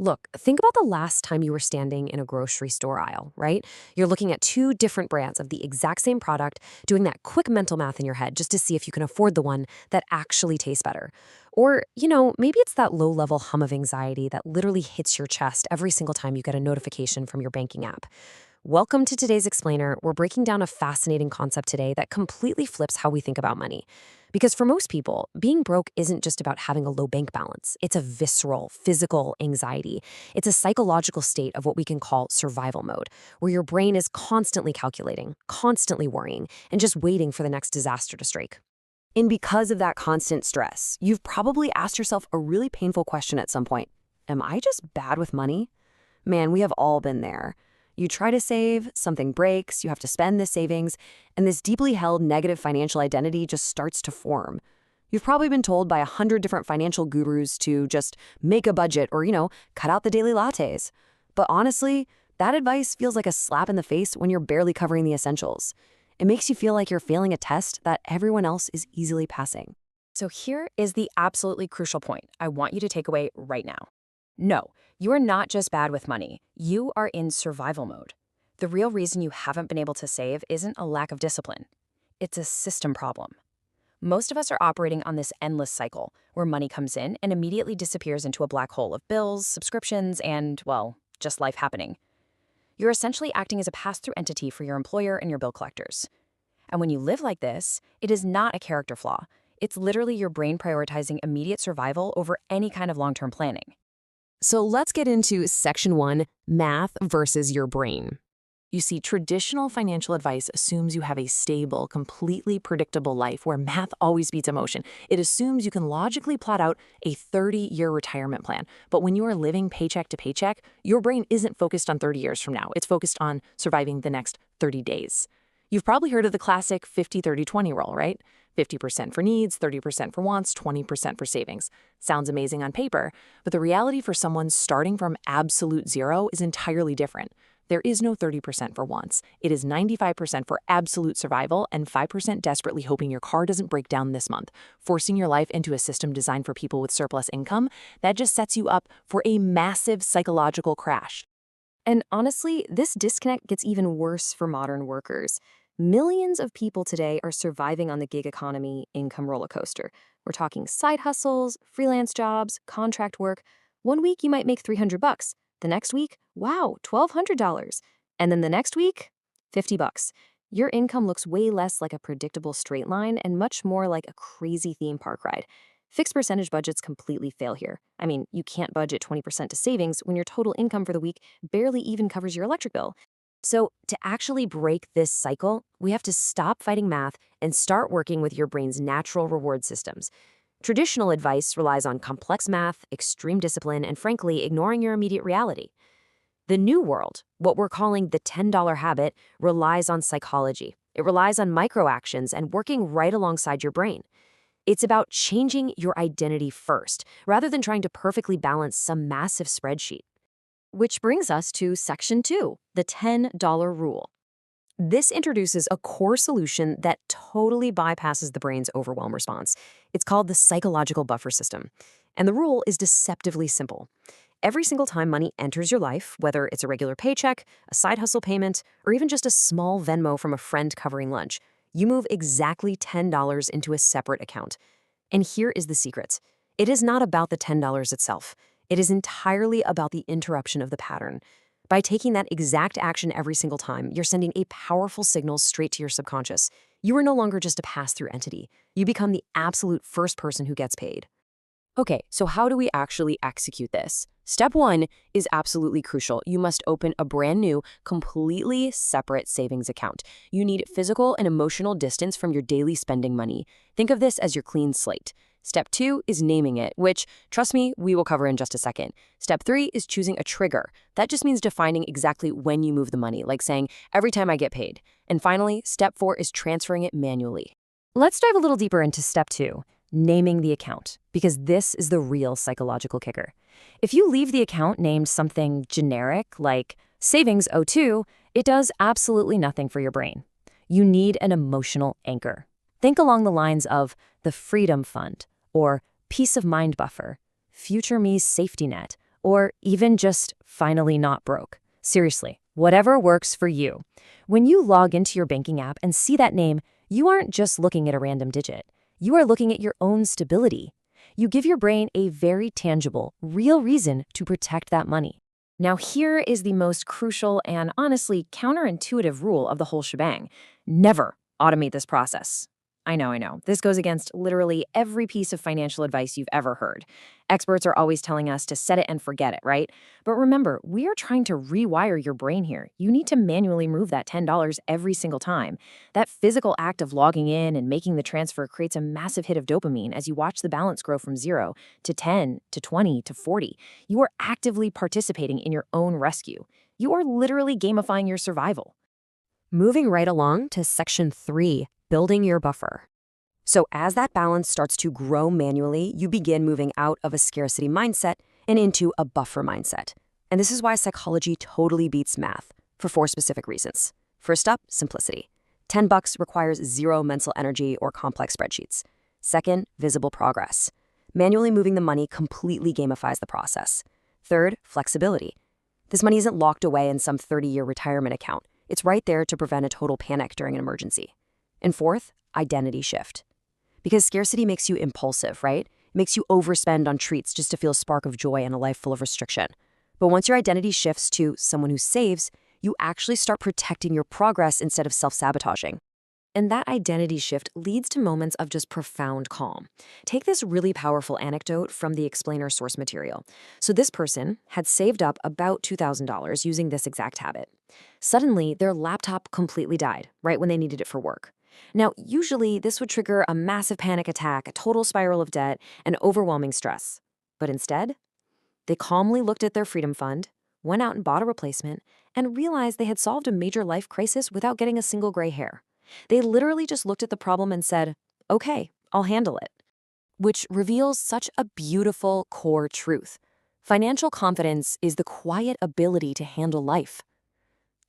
Look, think about the last time you were standing in a grocery store aisle, right? You're looking at two different brands of the exact same product, doing that quick mental math in your head just to see if you can afford the one that actually tastes better. Or, maybe it's that low level hum of anxiety that literally hits your chest every single time you get a notification from your banking app. Welcome to today's Explainer. We're breaking down a fascinating concept today that completely flips how we think about money. Because for most people, being broke isn't just about having a low bank balance. It's a visceral, physical anxiety. It's a psychological state of what we can call survival mode, where your brain is constantly calculating, constantly worrying, and just waiting for the next disaster to strike. And because of that constant stress, you've probably asked yourself a really painful question at some point. Am I just bad with money? Man, we have all been there. You try to save, something breaks, you have to spend this savings, and this deeply held negative financial identity just starts to form. You've probably been told by 100 different financial gurus to just make a budget or, cut out the daily lattes. But honestly, that advice feels like a slap in the face when you're barely covering the essentials. It makes you feel like you're failing a test that everyone else is easily passing. So here is the absolutely crucial point I want you to take away right now. No, you are not just bad with money. You are in survival mode. The real reason you haven't been able to save isn't a lack of discipline. It's a system problem. Most of us are operating on this endless cycle where money comes in and immediately disappears into a black hole of bills, subscriptions, and, well, just life happening. You're essentially acting as a pass-through entity for your employer and your bill collectors. And when you live like this, it is not a character flaw. It's literally your brain prioritizing immediate survival over any kind of long-term planning. So let's get into section 1, math versus your brain. You see, traditional financial advice assumes you have a stable, completely predictable life where math always beats emotion. It assumes you can logically plot out a 30-year retirement plan. But when you are living paycheck to paycheck, your brain isn't focused on 30 years from now. It's focused on surviving the next 30 days. You've probably heard of the classic 50-30-20 rule, right? 50% for needs, 30% for wants, 20% for savings. Sounds amazing on paper, but the reality for someone starting from absolute zero is entirely different. There is no 30% for wants. It is 95% for absolute survival and 5% desperately hoping your car doesn't break down this month, forcing your life into a system designed for people with surplus income that just sets you up for a massive psychological crash. And honestly, this disconnect gets even worse for modern workers. Millions of people today are surviving on the gig economy income roller coaster. We're talking side hustles, freelance jobs, contract work. One week you might make $300. The next week, wow, $1,200. And then the next week, $50. Your income looks way less like a predictable straight line and much more like a crazy theme park ride. Fixed percentage budgets completely fail here. I mean, you can't budget 20% to savings when your total income for the week barely even covers your electric bill. So, to actually break this cycle, we have to stop fighting math and start working with your brain's natural reward systems. Traditional advice relies on complex math, extreme discipline, and frankly, ignoring your immediate reality. The new world, what we're calling the $10 habit, relies on psychology. It relies on micro actions and working right alongside your brain. It's about changing your identity first, rather than trying to perfectly balance some massive spreadsheet. Which brings us to section 2, the $10 rule. This introduces a core solution that totally bypasses the brain's overwhelm response. It's called the psychological buffer system. And the rule is deceptively simple. Every single time money enters your life, whether it's a regular paycheck, a side hustle payment, or even just a small Venmo from a friend covering lunch, you move exactly $10 into a separate account. And here is the secret. It is not about the $10 itself. It is entirely about the interruption of the pattern. By taking that exact action every single time, you're sending a powerful signal straight to your subconscious. You are no longer just a pass-through entity. You become the absolute first person who gets paid. Okay, so how do we actually execute this? Step 1 is absolutely crucial. You must open a brand new, completely separate savings account. You need physical and emotional distance from your daily spending money. Think of this as your clean slate. Step 2 is naming it, which, trust me, we will cover in just a second. Step 3 is choosing a trigger. That just means defining exactly when you move the money, like saying, every time I get paid. And finally, step 4 is transferring it manually. Let's dive a little deeper into step 2, naming the account, because this is the real psychological kicker. If you leave the account named something generic, like Savings '02, it does absolutely nothing for your brain. You need an emotional anchor. Think along the lines of the Freedom Fund, or Peace of Mind Buffer, Future Me's Safety Net, or even just finally not broke. Seriously, whatever works for you. When you log into your banking app and see that name, you aren't just looking at a random digit. You are looking at your own stability. You give your brain a very tangible, real reason to protect that money. Now, here is the most crucial and honestly counterintuitive rule of the whole shebang. Never automate this process. I know. This goes against literally every piece of financial advice you've ever heard. Experts are always telling us to set it and forget it, right? But remember, we are trying to rewire your brain here. You need to manually move that $10 every single time. That physical act of logging in and making the transfer creates a massive hit of dopamine as you watch the balance grow from 0 to 10 to 20 to 40. You are actively participating in your own rescue. You are literally gamifying your survival. Moving right along to section 3. Building your buffer. So as that balance starts to grow manually, you begin moving out of a scarcity mindset and into a buffer mindset. And this is why psychology totally beats math, for 4 specific reasons. First up, simplicity. $10 requires 0 mental energy or complex spreadsheets. Second, visible progress. Manually moving the money completely gamifies the process. Third, flexibility. This money isn't locked away in some 30-year retirement account. It's right there to prevent a total panic during an emergency. And fourth, identity shift. Because scarcity makes you impulsive, right? It makes you overspend on treats just to feel a spark of joy in a life full of restriction. But once your identity shifts to someone who saves, you actually start protecting your progress instead of self-sabotaging. And that identity shift leads to moments of just profound calm. Take this really powerful anecdote from the explainer source material. So this person had saved up about $2,000 using this exact habit. Suddenly, their laptop completely died, right when they needed it for work. Now, usually this would trigger a massive panic attack, a total spiral of debt, and overwhelming stress. But instead, they calmly looked at their freedom fund, went out and bought a replacement, and realized they had solved a major life crisis without getting a single gray hair. They literally just looked at the problem and said, okay, I'll handle it. Which reveals such a beautiful core truth. Financial confidence is the quiet ability to handle life.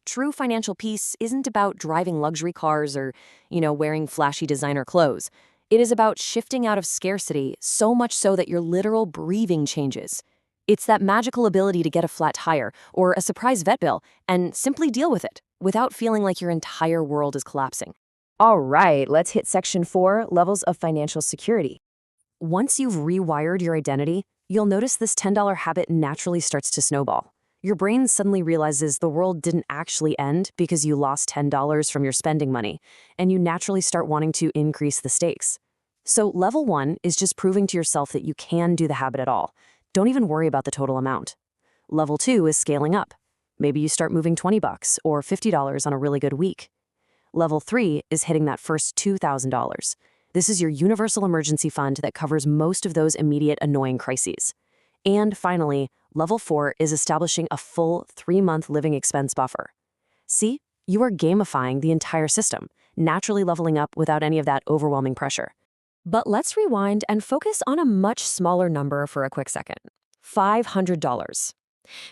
True financial peace isn't about driving luxury cars or, wearing flashy designer clothes. It is about shifting out of scarcity so much so that your literal breathing changes. It's that magical ability to get a flat tire or a surprise vet bill and simply deal with it without feeling like your entire world is collapsing. All right, let's hit section 4, levels of financial security. Once you've rewired your identity, you'll notice this $10 habit naturally starts to snowball. Your brain suddenly realizes the world didn't actually end because you lost $10 from your spending money, and you naturally start wanting to increase the stakes. So level 1 is just proving to yourself that you can do the habit at all. Don't even worry about the total amount. Level 2 is scaling up. Maybe you start moving $20 or $50 on a really good week. Level 3 is hitting that first $2,000. This is your universal emergency fund that covers most of those immediate annoying crises. And finally, level 4 is establishing a full 3-month living expense buffer. See, you are gamifying the entire system, naturally leveling up without any of that overwhelming pressure. But let's rewind and focus on a much smaller number for a quick second. $500.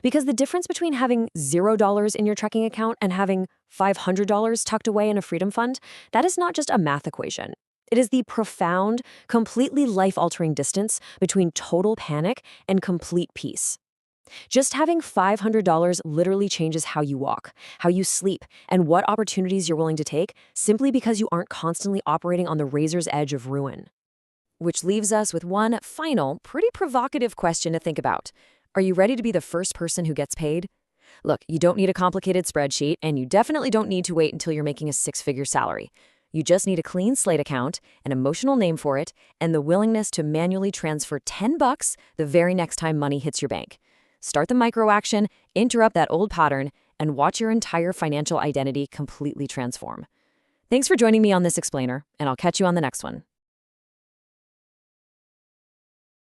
Because the difference between having $0 in your checking account and having $500 tucked away in a freedom fund, that is not just a math equation. It is the profound, completely life-altering distance between total panic and complete peace. Just having $500 literally changes how you walk, how you sleep, and what opportunities you're willing to take simply because you aren't constantly operating on the razor's edge of ruin. Which leaves us with one final, pretty provocative question to think about. Are you ready to be the first person who gets paid? Look, you don't need a complicated spreadsheet, and you definitely don't need to wait until you're making a 6-figure salary. You just need a clean slate account, an emotional name for it, and the willingness to manually transfer $10 the very next time money hits your bank. Start the micro action, interrupt that old pattern, and watch your entire financial identity completely transform. Thanks for joining me on this explainer, and I'll catch you on the next one.